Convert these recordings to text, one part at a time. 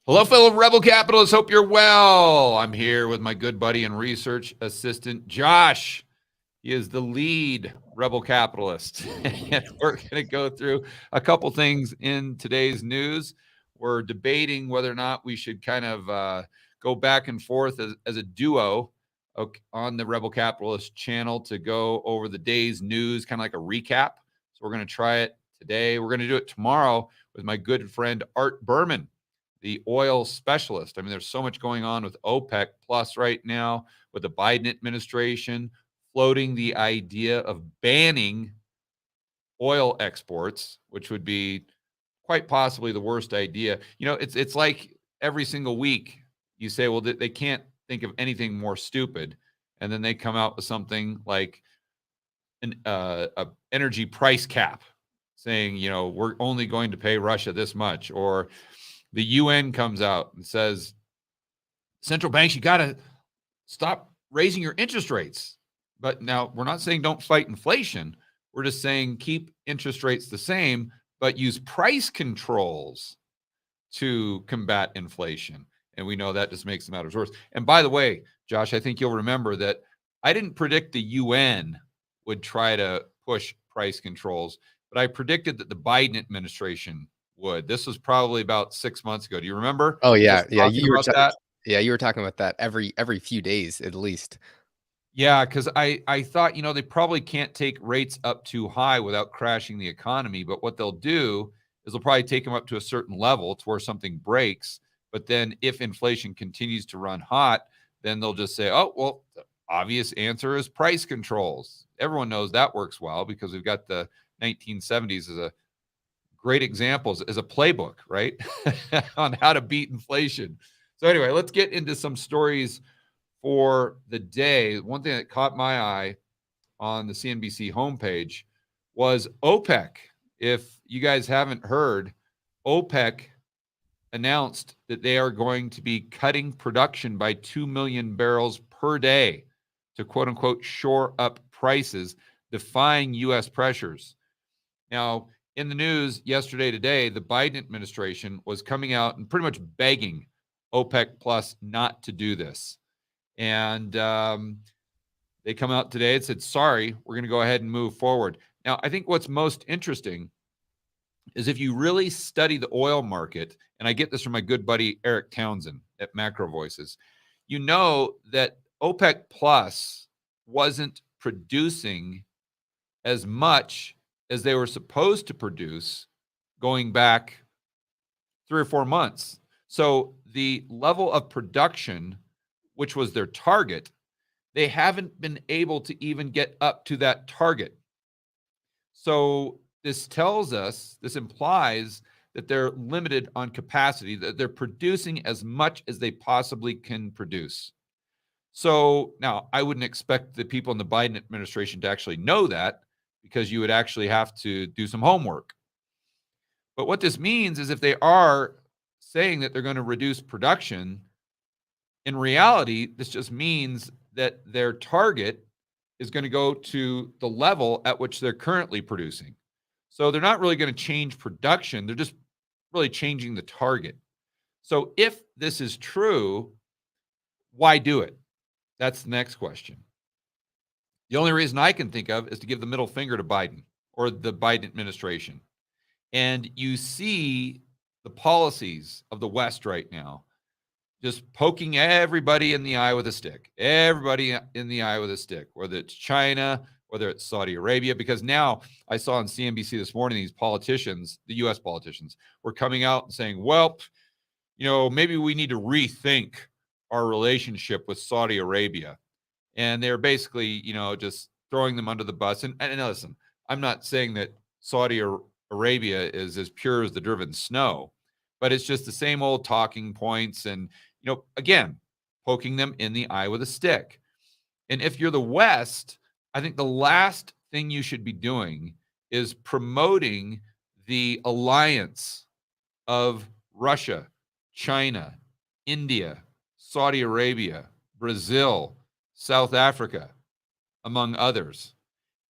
Hello, fellow rebel capitalists. Hope you're well. I'm here with my good buddy and research assistant, Josh. He is the lead rebel capitalist. And we're going to go through a couple things in today's news. We're debating whether or not we should kind of go back and forth as a duo on the Rebel Capitalist channel to go over the day's news, kind of like a recap. So we're going to try it today. We're going to do it tomorrow with my good friend, Art Berman, the oil specialist. I mean, there's so much going on with OPEC plus right now, with the Biden administration floating the idea of banning oil exports, which would be quite possibly the worst idea. You know, it's like every single week you say, well, they can't think of anything more stupid, and then they come out with something like a energy price cap, saying, you know, we're only going to pay Russia this much, or the UN comes out and says, central banks, you got to stop raising your interest rates. But now we're not saying don't fight inflation. We're just saying keep interest rates the same, but use price controls to combat inflation. And we know that just makes the matters worse. And by the way, Josh, I think you'll remember that I didn't predict the UN would try to push price controls, but I predicted that the Biden administration would. This was probably about 6 months ago. Do you remember? Oh yeah, yeah. You were talking about that. Yeah, you were talking about that every few days at least. Yeah, because I thought, you know, they probably can't take rates up too high without crashing the economy. But what they'll do is they'll probably take them up to a certain level to where something breaks. But then if inflation continues to run hot, then they'll just say, oh, well, the obvious answer is price controls. Everyone knows that works well because we've got the 1970s as a great examples as a playbook, right? On how to beat inflation. So anyway, let's get into some stories for the day. One thing that caught my eye on the CNBC homepage was OPEC. If you guys haven't heard, OPEC announced that they are going to be cutting production by 2 million barrels per day to quote unquote shore up prices, defying U.S. pressures. Now, in the news yesterday, today, the Biden administration was coming out and pretty much begging OPEC Plus not to do this. And they come out today and said, sorry, we're going to go ahead and move forward. Now, I think what's most interesting is if you really study the oil market, and I get this from my good buddy Eric Townsend at Macro Voices, you know that OPEC Plus wasn't producing as much as they were supposed to produce going back 3 or 4 months. So the level of production, which was their target, they haven't been able to even get up to that target. So this tells us, this implies that they're limited on capacity, that they're producing as much as they possibly can produce. So now I wouldn't expect the people in the Biden administration to actually know that, because you would actually have to do some homework. But what this means is if they are saying that they're going to reduce production, in reality, this just means that their target is going to go to the level at which they're currently producing. So they're not really going to change production. They're just really changing the target. So if this is true, why do it? That's the next question. The only reason I can think of is to give the middle finger to Biden or the Biden administration. And you see the policies of the West right now just poking everybody in the eye with a stick, everybody in the eye with a stick, whether it's China, whether it's Saudi Arabia, because now I saw on CNBC this morning, these politicians, the U.S. politicians, were coming out and saying, well, you know, maybe we need to rethink our relationship with Saudi Arabia. And they're basically, you know, just throwing them under the bus. And listen, I'm not saying that Saudi Arabia is as pure as the driven snow, but it's just the same old talking points. And, you know, again, poking them in the eye with a stick. And if you're the West, I think the last thing you should be doing is promoting the alliance of Russia, China, India, Saudi Arabia, Brazil, South Africa, among others.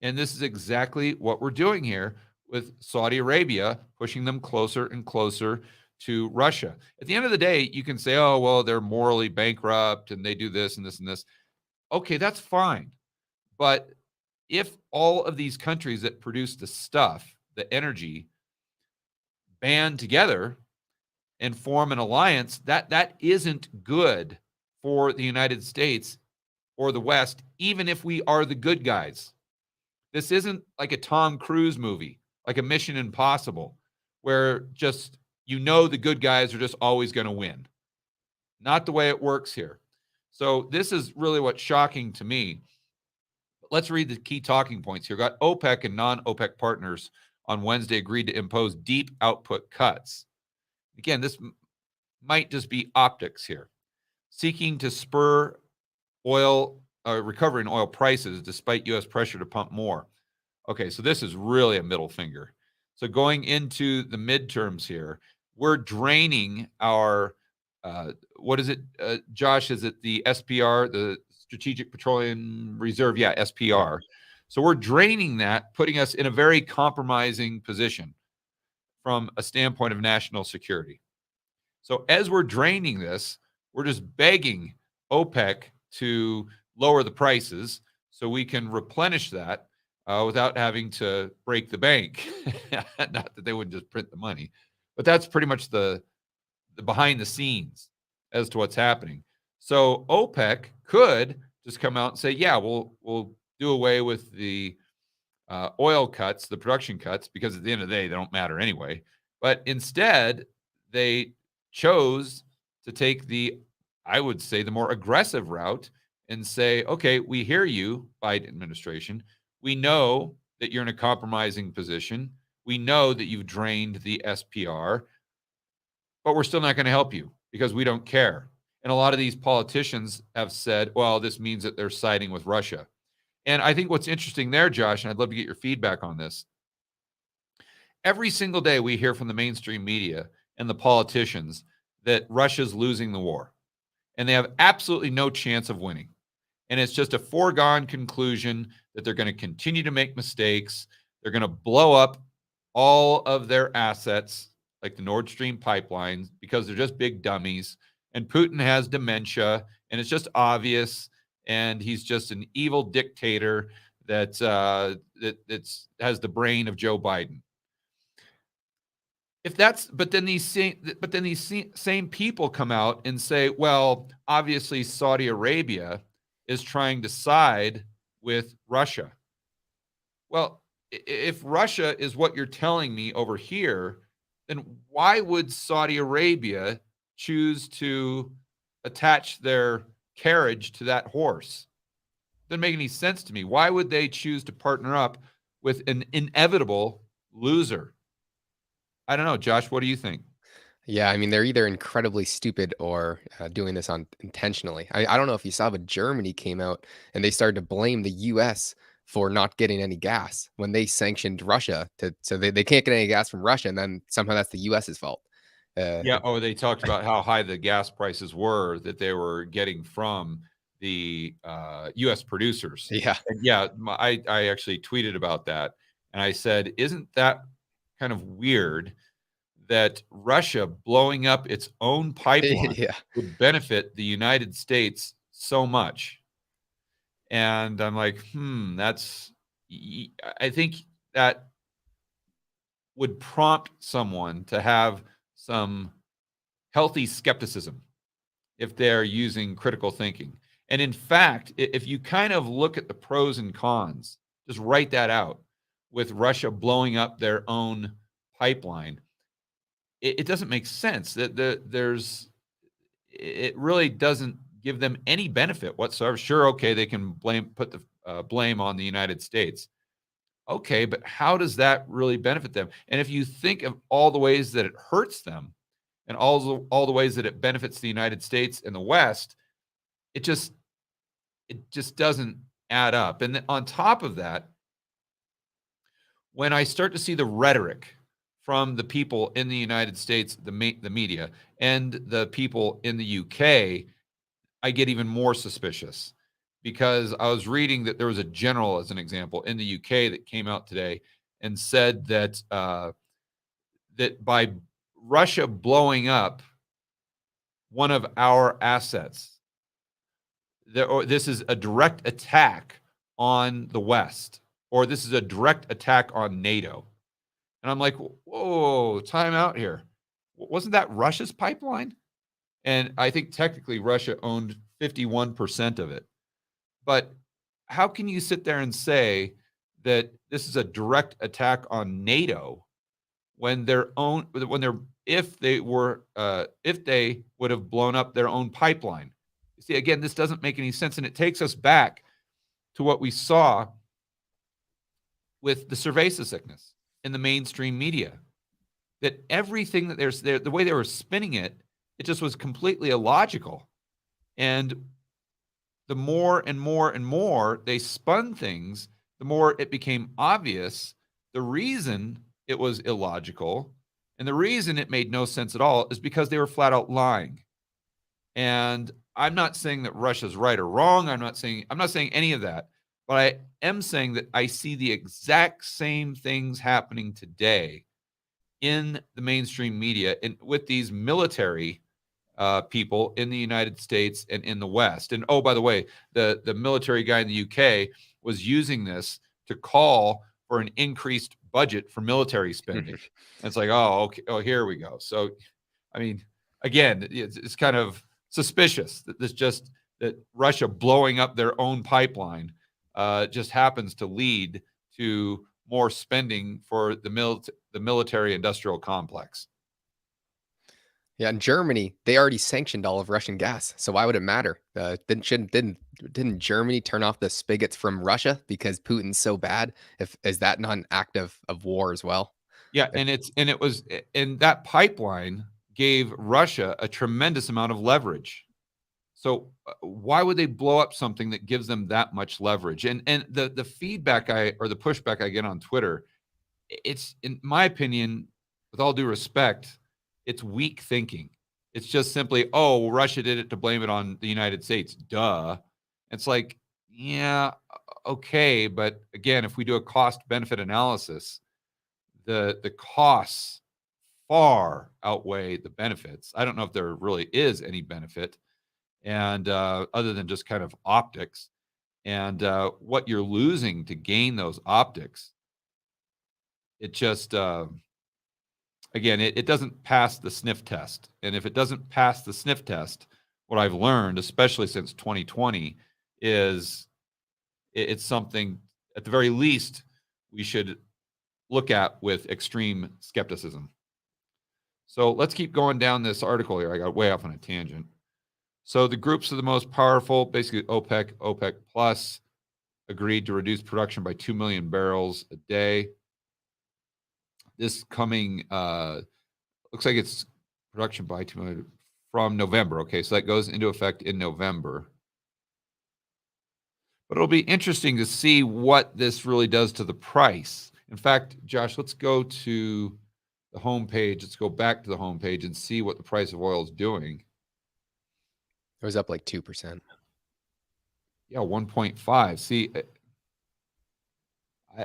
And this is exactly what we're doing here with Saudi Arabia, pushing them closer and closer to Russia. At the end of the day, you can say, oh, well, they're morally bankrupt and they do this and this and this. Okay, that's fine. But if all of these countries that produce the stuff, the energy, band together and form an alliance, that isn't good for the United States or the West, even if we are the good guys. This isn't like a Tom Cruise movie, like a Mission Impossible, where just the good guys are just always going to win. Not the way it works here. So this is really what's shocking to me. Let's read the key talking points here. Got OPEC and non-OPEC partners on Wednesday agreed to impose deep output cuts. Again, this might just be optics here, seeking to spur oil recovery in oil prices despite U.S. pressure to pump more. Okay, so this is really a middle finger. So going into the midterms here, we're draining our, what is it, Josh? Is it the SPR, the Strategic Petroleum Reserve? Yeah, SPR. So we're draining that, putting us in a very compromising position from a standpoint of national security. So as we're draining this, we're just begging OPEC to lower the prices so we can replenish that without having to break the bank. Not that they wouldn't just print the money, but that's pretty much the behind the scenes as to what's happening. So OPEC could just come out and say, yeah, we'll do away with the oil cuts, the production cuts, because at the end of the day, they don't matter anyway. But instead, they chose to take I would say, the more aggressive route and say, okay, we hear you, Biden administration. We know that you're in a compromising position. We know that you've drained the SPR, but we're still not going to help you because we don't care. And a lot of these politicians have said, well, this means that they're siding with Russia. And I think what's interesting there, Josh, and I'd love to get your feedback on this. Every single day we hear from the mainstream media and the politicians that Russia's losing the war and they have absolutely no chance of winning. And it's just a foregone conclusion that they're going to continue to make mistakes. They're going to blow up all of their assets, like the Nord Stream pipelines, because they're just big dummies. And Putin has dementia, and it's just obvious. And he's just an evil dictator that has the brain of Joe Biden. But then these same people come out and say, well, obviously Saudi Arabia is trying to side with Russia. Well, if Russia is what you're telling me over here, then why would Saudi Arabia choose to attach their carriage to that horse? Doesn't make any sense to me. Why would they choose to partner up with an inevitable loser? I don't know, Josh, what do you think? Yeah, I mean, they're either incredibly stupid or doing this intentionally. I don't know if you saw, but Germany came out and they started to blame the U.S. for not getting any gas when they sanctioned Russia. So they can't get any gas from Russia, and then somehow that's the U.S.'s fault. Yeah. Oh, they talked about how high the gas prices were that they were getting from the U.S. producers. Yeah. And yeah, I actually tweeted about that, and I said, isn't that kind of weird that Russia blowing up its own pipeline Yeah. would benefit the United States so much? And I'm like, I think that would prompt someone to have some healthy skepticism if they're using critical thinking. And in fact, if you kind of look at the pros and cons, just write that out with Russia blowing up their own pipeline, it doesn't make sense. It really doesn't give them any benefit whatsoever. Sure, okay, they can put the blame on the United States. Okay, but how does that really benefit them? And if you think of all the ways that it hurts them and all the ways that it benefits the United States and the West, it just doesn't add up. And then on top of that, when I start to see the rhetoric from the people in the United States, the media, and the people in the UK, I get even more suspicious because I was reading that there was a general, as an example, in the UK that came out today and said that that by Russia blowing up one of our assets. Or this is a direct attack on the West, or this is a direct attack on NATO. And I'm like, whoa, time out here. Wasn't that Russia's pipeline? And I think technically Russia owned 51% of it. But how can you sit there and say that this is a direct attack on NATO when if they would have blown up their own pipeline? See, again, this doesn't make any sense, and it takes us back to what we saw with the cerveza sickness in the mainstream media. That everything that there's there, the way they were spinning it, it just was completely illogical. And the more and more and more they spun things, the more it became obvious the reason it was illogical and the reason it made no sense at all is because they were flat out lying. And I'm not saying that Russia's right or wrong. I'm not saying any of that. But I am saying that I see the exact same things happening today in the mainstream media and with these military people in the United States and in the West. And oh, by the way, the military guy in the UK was using this to call for an increased budget for military spending. And it's like, oh, okay, oh, here we go. So, I mean, again, it's kind of suspicious that Russia blowing up their own pipeline just happens to lead to more spending for the military industrial complex. Yeah, in Germany, they already sanctioned all of Russian gas, so why would it matter? Didn't Germany turn off the spigots from Russia because Putin's so bad? Is that not an act of war as well? Yeah, and that pipeline gave Russia a tremendous amount of leverage. So why would they blow up something that gives them that much leverage? And the feedback or the pushback I get on Twitter, it's, in my opinion, with all due respect, it's weak thinking. It's just simply, oh, well, Russia did it to blame it on the United States. Duh. It's like, yeah, okay, but again, if we do a cost-benefit analysis, the costs far outweigh the benefits. I don't know if there really is any benefit, and other than just kind of optics, and what you're losing to gain those optics, it just again, it doesn't pass the sniff test. And if it doesn't pass the sniff test, what I've learned, especially since 2020, is it's something, at the very least, we should look at with extreme skepticism. So let's keep going down this article here. I got way off on a tangent. So the groups of the most powerful, basically OPEC Plus, agreed to reduce production by 2 million barrels a day. This coming, looks like it's production by 2 million from November. Okay, so that goes into effect in November. But it'll be interesting to see what this really does to the price. In fact, Josh, let's go to the homepage. Let's go back to the homepage and see what the price of oil is doing. It was up like 2%. Yeah, 1.5. See,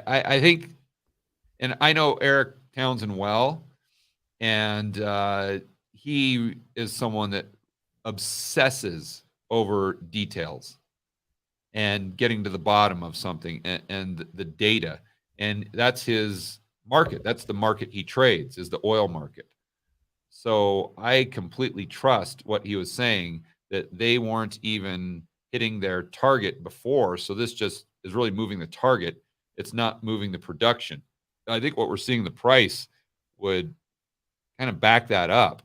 I think, and I know Eric Townsend well, and he is someone that obsesses over details and getting to the bottom of something and the data. And that's his market. That's the market he trades, is the oil market. So I completely trust what he was saying, that they weren't even hitting their target before. So this just is really moving the target. It's not moving the production. I think what we're seeing, the price would kind of back that up.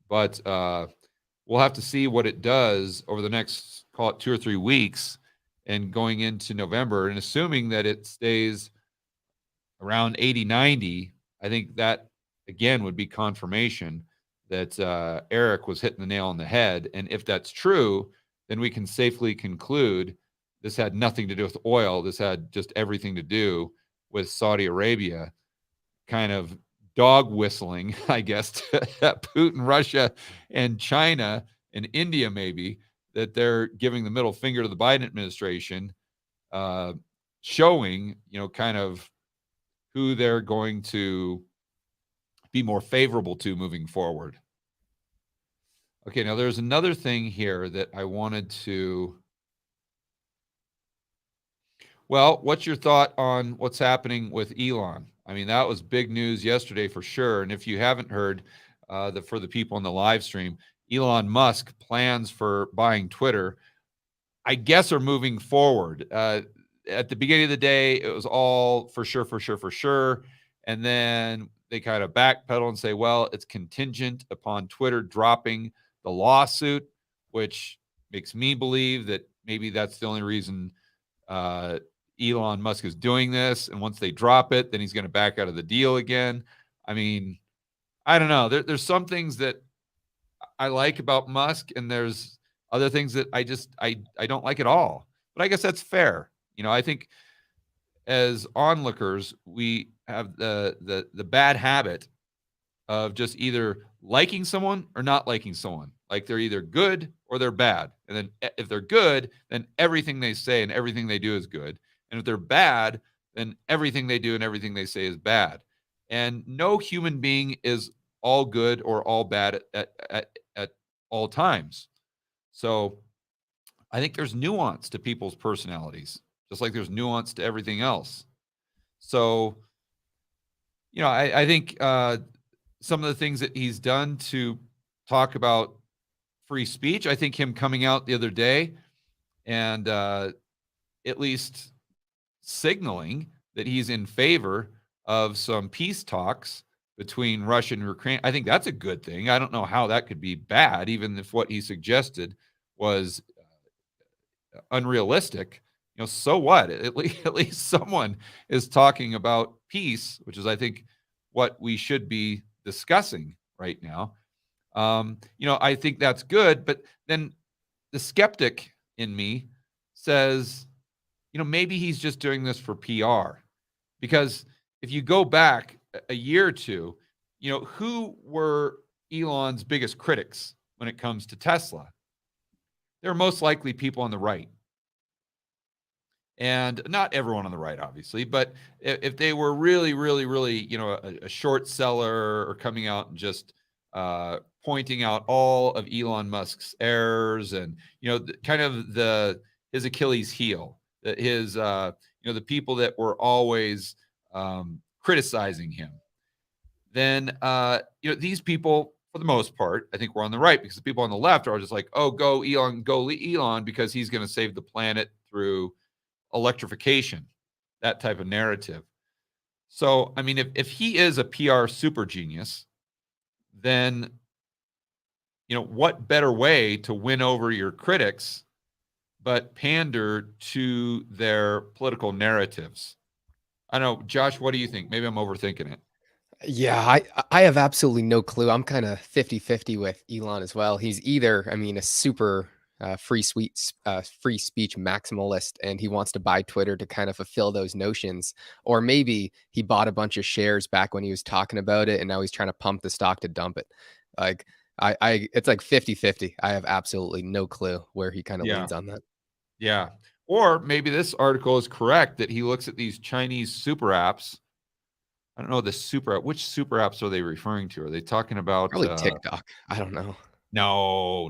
But we'll have to see what it does over the next, call it 2 or 3 weeks, and going into November. And assuming that it stays around 80, 90, I think that, again, would be confirmation that Eric was hitting the nail on the head. And if that's true, then we can safely conclude this had nothing to do with oil. This had just everything to do with Saudi Arabia kind of dog whistling, I guess, at Putin, Russia, and China, and India, maybe, that they're giving the middle finger to the Biden administration, showing, kind of who they're going to be more favorable to moving forward. Okay, now there's another thing here that I wanted to. Well, what's your thought on what's happening with Elon? I mean, that was big news yesterday for sure. And if you haven't heard, for the people in the live stream, Elon Musk plans for buying Twitter, I guess, are moving forward. At the beginning of the day, it was all for sure, for sure, for sure. And then they kind of backpedal and say, well, it's contingent upon Twitter dropping the lawsuit, which makes me believe that maybe that's the only reason Elon Musk is doing this. And once they drop it, then he's going to back out of the deal again. I mean, I don't know. There's some things that I like about Musk, and there's other things that I don't like at all. But I guess that's fair. I think as onlookers, we have the bad habit of just either liking someone or not liking someone. Like they're either good or they're bad. And then if they're good, then everything they say and everything they do is good. And if they're bad, then everything they do and everything they say is bad. And no human being is all good or all bad at all times. So I think there's nuance to people's personalities, just like there's nuance to everything else. So, I think some of the things that he's done to talk about free speech, I think him coming out the other day and at least signaling that he's in favor of some peace talks between Russia and Ukraine, I think that's a good thing. I don't know how that could be bad, even if what he suggested was unrealistic. So what? At least someone is talking about peace, which is, I think, what we should be discussing right now. I think that's good, but then the skeptic in me says, maybe he's just doing this for PR. Because if you go back a year or two, who were Elon's biggest critics when it comes to Tesla? They're most likely people on the right. And not everyone on the right, obviously, but if they were really, really, really, a short seller or coming out and just pointing out all of Elon Musk's errors and, kind of his Achilles heel, his, the people that were always criticizing him, then, these people, for the most part, I think we're on the right, because the people on the left are just like, oh, go Elon, because he's going to save the planet through electrification, that type of narrative. So, I mean, if he is a PR super genius, then, what better way to win over your critics but pander to their political narratives? I don't know, Josh, what do you think? Maybe I'm overthinking it. Yeah, I have absolutely no clue. I'm kind of 50-50 with Elon as well. He's either, I mean, a super free speech maximalist, and he wants to buy Twitter to kind of fulfill those notions, or maybe he bought a bunch of shares back when he was talking about it, and now he's trying to pump the stock to dump it. Like it's like 50-50. I have absolutely no clue where he kind of Yeah. leans on that. Yeah. Or maybe this article is correct, that he looks at these Chinese super apps. I don't know which super apps are they referring to? Are they talking about Probably TikTok. I don't know. No.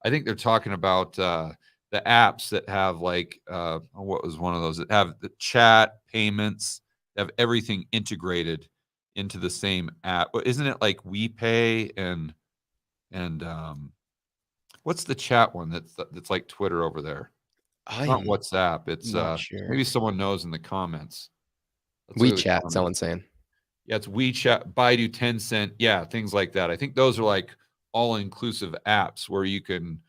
I think they're talking about the apps that have like what was one of those that have the chat, payments, have everything integrated into the same app. Isn't it like WePay and what's the chat one that's like Twitter over there? It's not I'm WhatsApp. It's not sure. maybe someone knows in the comments. Let's look at the WeChat, comments. someone's saying. Yeah, it's WeChat, Baidu, Tencent. Yeah, things like that. I think those are like all-inclusive apps where you can.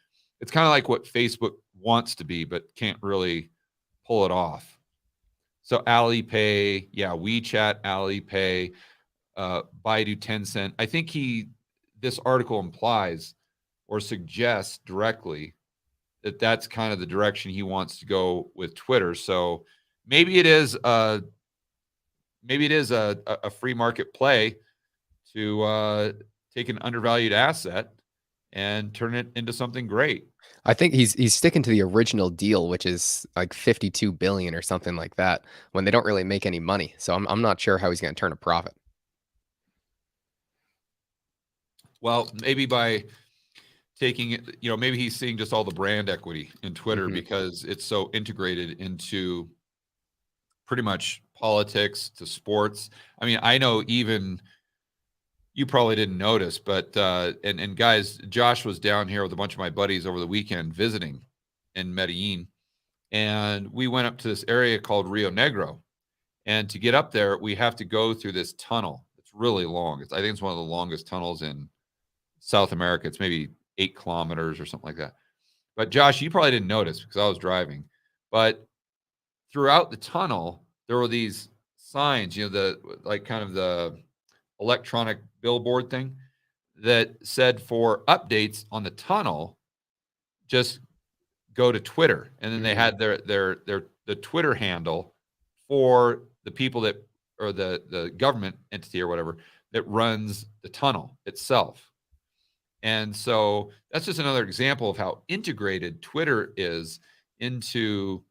It's kind of like what Facebook wants to be, but can't really pull it off. So Alipay, yeah, WeChat, Alipay, Baidu, Tencent. I think this article implies or suggests directly that that's kind of the direction he wants to go with Twitter. So maybe it is a free market play to take an undervalued asset and turn it into something great. I think he's sticking to the original deal, which is like 52 billion or something like that, when they don't really make any money. So I'm not sure how he's going to turn a profit. Well, maybe by taking it, maybe he's seeing just all the brand equity in Twitter because it's so integrated into pretty much politics to sports. I mean, I know even you probably didn't notice, but and guys, Josh was down here with a bunch of my buddies over the weekend visiting in Medellin, and we went up to this area called Rio Negro. And to get up there, we have to go through this tunnel. It's really long. I think it's one of the longest tunnels in South America. It's maybe 8 kilometers or something like that. But Josh, you probably didn't notice because I was driving. But throughout the tunnel, there were these signs, kind of the electronic billboard thing that said for updates on the tunnel, just go to Twitter. And then they had the Twitter handle for the people that, or the government entity or whatever that runs the tunnel itself. And so that's just another example of how integrated Twitter is into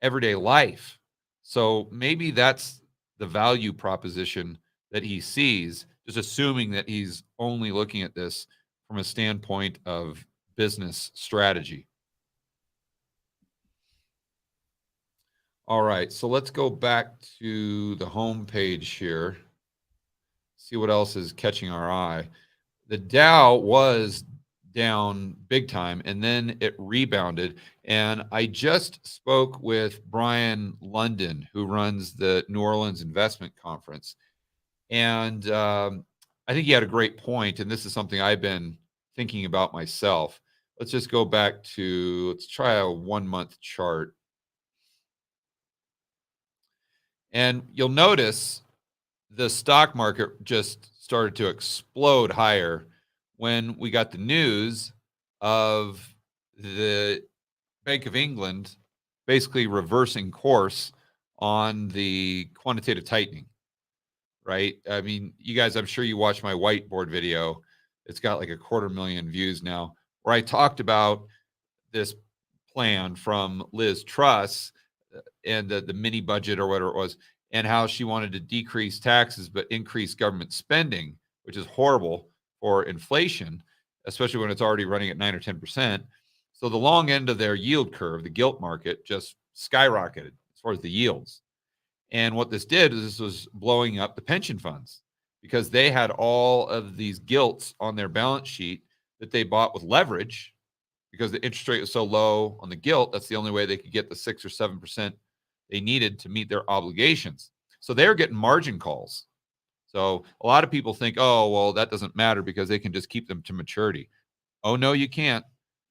everyday life. So maybe that's the value proposition that he sees, just assuming that he's only looking at this from a standpoint of business strategy. All right, so let's go back to the home page here, see what else is catching our eye. The Dow was down big time, and then it rebounded. And I just spoke with Brian London, who runs the New Orleans Investment Conference. And I think he had a great point, and this is something I've been thinking about myself. Let's just go back to, let's try a 1-month chart. And you'll notice the stock market just started to explode higher when we got the news of the Bank of England basically reversing course on the quantitative tightening, right? I mean, you guys, I'm sure you watched my whiteboard video. It's got like 250,000 views now, where I talked about this plan from Liz Truss and the mini budget or whatever it was, and how she wanted to decrease taxes but increase government spending, which is horrible for inflation, especially when it's already running at 9 or 10%. So the long end of their yield curve, the gilt market, just skyrocketed as far as the yields. And what this did is this was blowing up the pension funds because they had all of these gilts on their balance sheet that they bought with leverage because the interest rate was so low on the gilt. That's the only way they could get the 6 or 7% they needed to meet their obligations. So they're getting margin calls. So a lot of people think, oh, well, that doesn't matter because they can just keep them to maturity. Oh, no, you can't.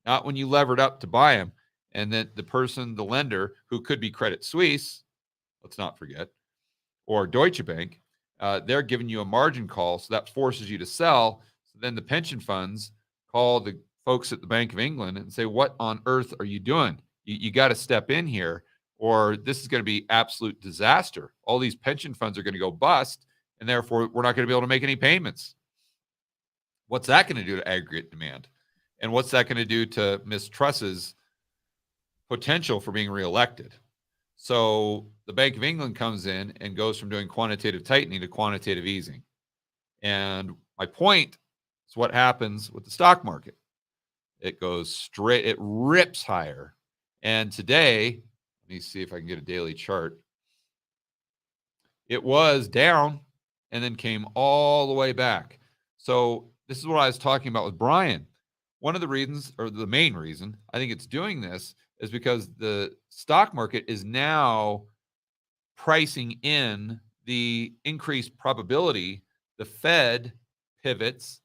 Not when you levered up to buy them. And then the person, the lender, who could be Credit Suisse, let's not forget, or Deutsche Bank, they're giving you a margin call. So that forces you to sell. So then the pension funds call the folks at the Bank of England and say, what on earth are you doing? You got to step in here, or this is going to be absolute disaster. All these pension funds are going to go bust, and therefore we're not going to be able to make any payments. What's that going to do to aggregate demand? And what's that going to do to Ms. Truss's potential for being reelected? So the Bank of England comes in and goes from doing quantitative tightening to quantitative easing. And my point is what happens with the stock market. It goes straight, it rips higher. And today, let me see if I can get a daily chart. It was down and then came all the way back. So this is what I was talking about with Brian. One of the reasons, or the main reason, I think it's doing this is because the stock market is now pricing in the increased probability the Fed pivots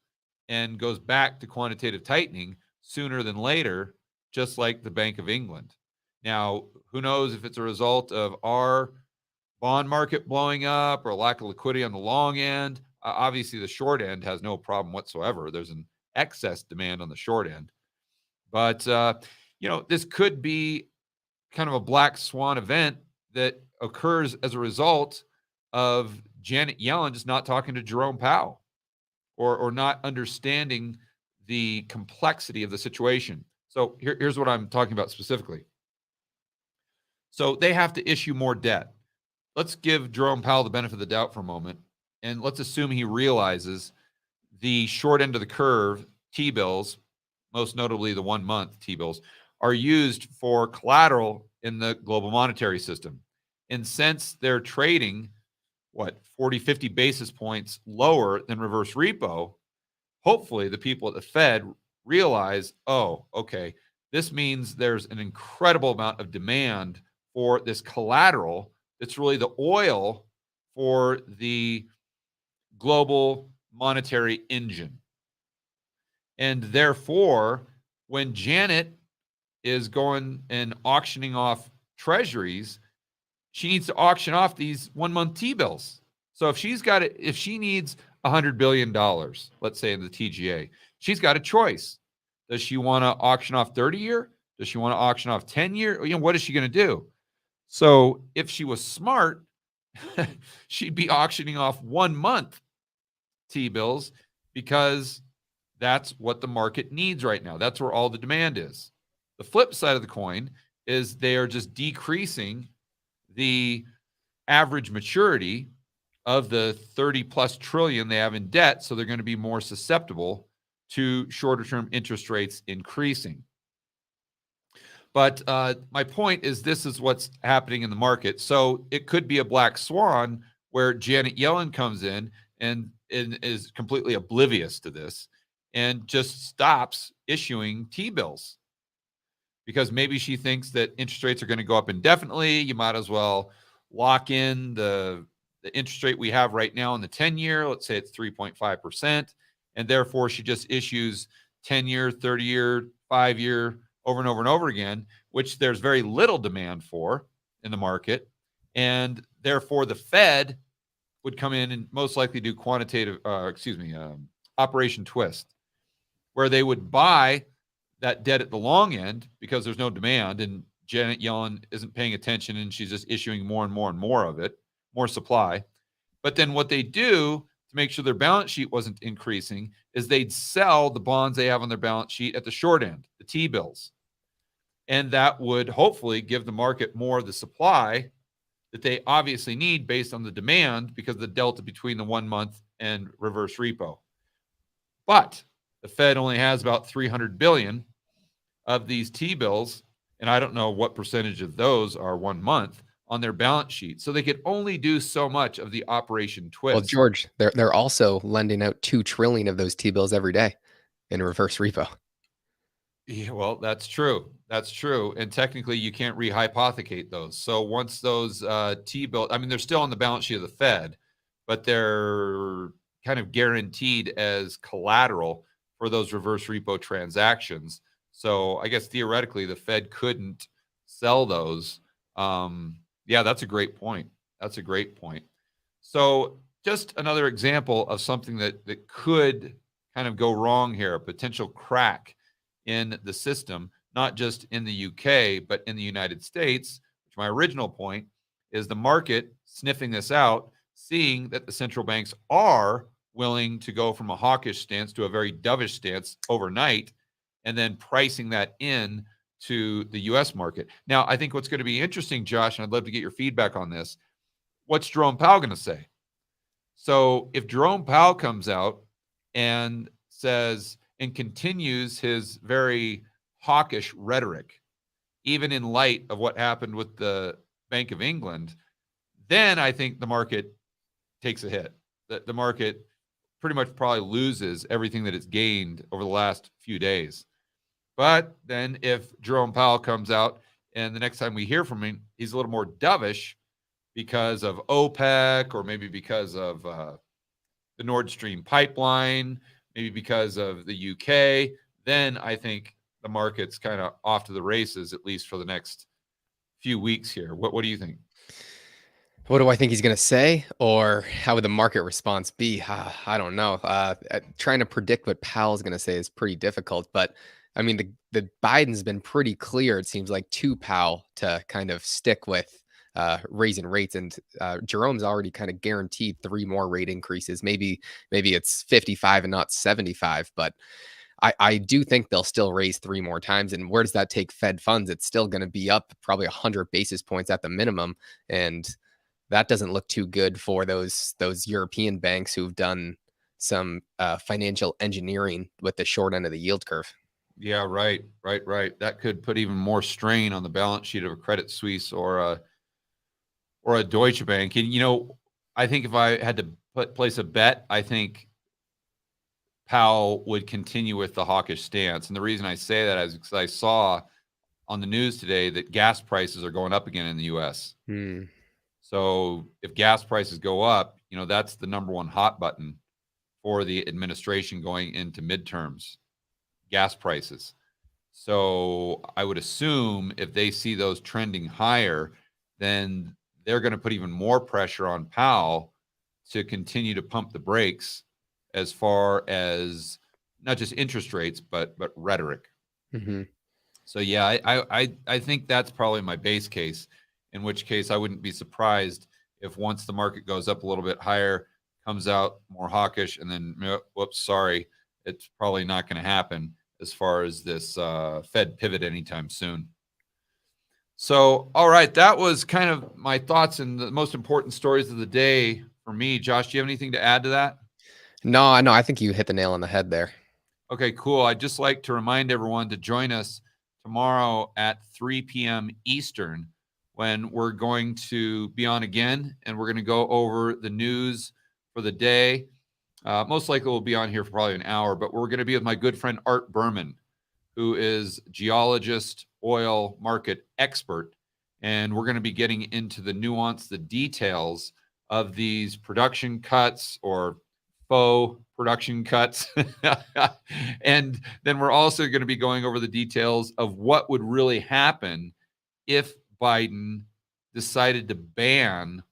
and goes back to quantitative tightening sooner than later, just like the Bank of England. Now, who knows if it's a result of our bond market blowing up or lack of liquidity on the long end. Obviously, the short end has no problem whatsoever. There's an excess demand on the short end. But, this could be kind of a black swan event that occurs as a result of Janet Yellen just not talking to Jerome Powell or not understanding the complexity of the situation. So here's what I'm talking about specifically. So they have to issue more debt. Let's give Jerome Powell the benefit of the doubt for a moment, and let's assume he realizes the short end of the curve T-bills, most notably the 1 month T-bills, are used for collateral in the global monetary system. And since they're trading, 40, 50 basis points lower than reverse repo, hopefully the people at the Fed realize, oh, okay, this means there's an incredible amount of demand for this collateral that's really the oil for the global monetary engine. And therefore, when Janet is going and auctioning off treasuries, she needs to auction off these 1 month T-bills. So if she needs $100 billion, let's say in the TGA, she's got a choice. Does she want to auction off 30-year? Does she want to auction off 10-year? What is she going to do? So if she was smart, she'd be auctioning off 1 month T-bills because that's what the market needs right now. That's where all the demand is. The flip side of the coin is they are just decreasing the average maturity of the 30 plus trillion they have in debt. So they're going to be more susceptible to shorter term interest rates increasing. But my point is this is what's happening in the market. So it could be a black swan where Janet Yellen comes in and is completely oblivious to this and just stops issuing T-bills because maybe she thinks that interest rates are going to go up indefinitely. You might as well lock in the interest rate we have right now in the 10-year. Let's say it's 3.5%. And therefore, she just issues 10-year, 30-year, 5-year over and over and over again, which there's very little demand for in the market. And therefore, the Fed would come in and most likely do Operation Twist, where they would buy that debt at the long end because there's no demand and Janet Yellen isn't paying attention and she's just issuing more and more and more of it, more supply. But then what they do to make sure their balance sheet wasn't increasing is they'd sell the bonds they have on their balance sheet at the short end, the T-bills. And that would hopefully give the market more of the supply that they obviously need based on the demand because of the delta between the 1 month and reverse repo. But the Fed only has about 300 billion of these T-bills, and I don't know what percentage of those are 1 month on their balance sheet. So they could only do so much of the Operation Twist. Well, George, they're also lending out 2 trillion of those T-bills every day in reverse repo. Yeah, well, that's true. That's true. And technically, you can't rehypothecate those. So once those T-bills, they're still on the balance sheet of the Fed, but they're kind of guaranteed as collateral for those reverse repo transactions. So I guess theoretically, the Fed couldn't sell those. Yeah, that's a great point. That's a great point. So just another example of something that could kind of go wrong here, a potential crack in the system, not just in the UK, but in the United States, which my original point is the market sniffing this out, seeing that the central banks are willing to go from a hawkish stance to a very dovish stance overnight, and then pricing that in to the US market. Now, I think what's going to be interesting, Josh, and I'd love to get your feedback on this, what's Jerome Powell going to say? So if Jerome Powell comes out and says, and continues his very hawkish rhetoric, even in light of what happened with the Bank of England, then I think the market takes a hit. The market pretty much probably loses everything that it's gained over the last few days. But then if Jerome Powell comes out and the next time we hear from him, he's a little more dovish because of OPEC or maybe because of the Nord Stream pipeline, maybe because of the UK, then I think the market's kind of off to the races, at least for the next few weeks here. What do you think? What do I think he's going to say, or how would the market response be? I don't know. Trying to predict what Powell's going to say is pretty difficult, but the Biden's been pretty clear. It seems like to Powell to kind of stick with raising rates, and Jerome's already kind of guaranteed 3 more rate increases. Maybe it's 55 and not 75, but I do think they'll still raise 3 more times. And where does that take Fed funds? It's still going to be up probably 100 basis points at the minimum, and that doesn't look too good for those European banks who've done some financial engineering with the short end of the yield curve. Yeah, right. That could put even more strain on the balance sheet of a Credit Suisse or a Deutsche Bank. And I think if I had to place a bet, I think Powell would continue with the hawkish stance. And the reason I say that is because I saw on the news today that gas prices are going up again in the U.S. So if gas prices go up, that's the number one hot button for the administration going into midterms, gas prices. So I would assume if they see those trending higher, then they're going to put even more pressure on Powell to continue to pump the brakes as far as not just interest rates, but rhetoric. So yeah, I think that's probably my base case, in which case I wouldn't be surprised if once the market goes up a little bit higher, comes out more hawkish, and then, whoops, sorry, it's probably not going to happen as far as this Fed pivot anytime soon. So, all right, that was kind of my thoughts and the most important stories of the day for me. Josh, do you have anything to add to that? No, I think you hit the nail on the head there. Okay, cool. I'd just like to remind everyone to join us tomorrow at 3 p.m. Eastern, when we're going to be on again, and we're going to go over the news for the day. Most likely we'll be on here for probably an hour, but we're going to be with my good friend Art Berman, who is geologist, oil market expert, and we're going to be getting into the nuance, the details of these production cuts or faux production cuts. And then we're also going to be going over the details of what would really happen if Biden decided to ban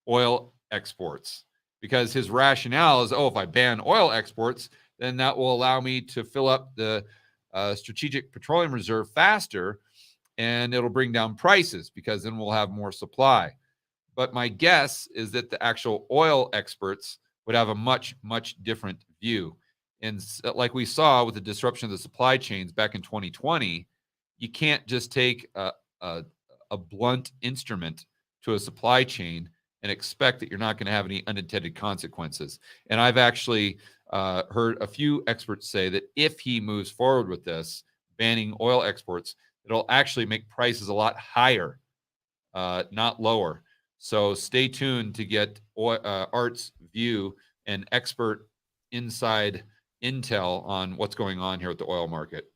oil exports, because his rationale is, if I ban oil exports, then that will allow me to fill up the strategic petroleum reserve faster, and it'll bring down prices because then we'll have more supply. But my guess is that the actual oil experts would have a much, much different view. And like we saw with the disruption of the supply chains back in 2020, you can't just take a blunt instrument to a supply chain and expect that you're not going to have any unintended consequences. And I've actually heard a few experts say that if he moves forward with this, banning oil exports, it'll actually make prices a lot higher, not lower. So stay tuned to get Art's view and expert inside intel on what's going on here with the oil market.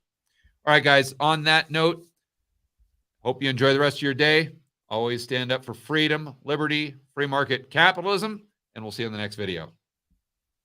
All right, guys, on that note, hope you enjoy the rest of your day. Always stand up for freedom, liberty, free market capitalism, and we'll see you in the next video.